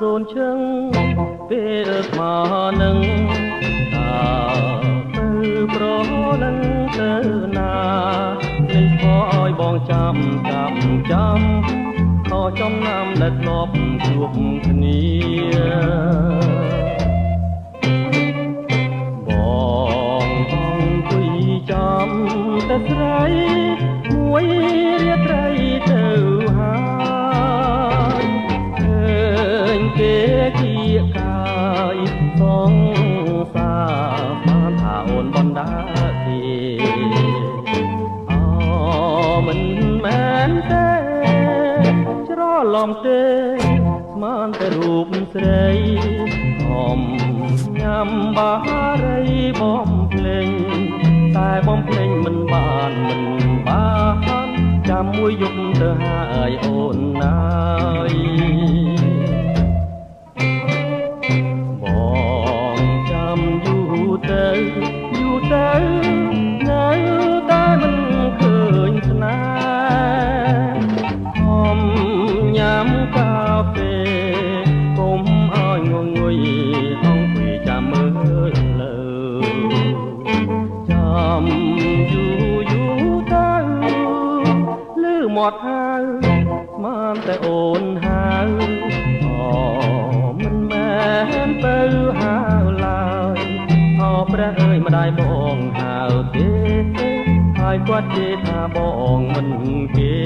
សូនឈឹងពេលមកនឹងតាទៅប្រនឹងទៅណាលេងខឲ្យបងចាំខចំណាំដែលធ្លាប់ជួបគ្នាបងអង្គុយចាំតែស្រីមួយរាត្រីទៅហើយឃើញគេគៀកកាយសងសាបានថាអូនបណ្ដាទេមិនមែនទេច្រឡំទេស្មានតែរូបស្រីហមញ៉ាំបារីបំភ្លេងតែបំភ្លេងមិនបានចាំមួយយប់ទៅហើយអូនណាយបងចាំយូរទៅនៅតែមិនឃើញស្នេហ៍ញ៉ាំកាហ្វេកុំឲ្យងងុយអង្គុយចាំមើលលើចាំយូរទៅលឺមាត់ហៅស្មានតែអូនហៅមិនមែនទៅហៅឡើយព្រះអើយម្ដាយបងហៅទេហើយគាត់និយាយថាបងមិនគេ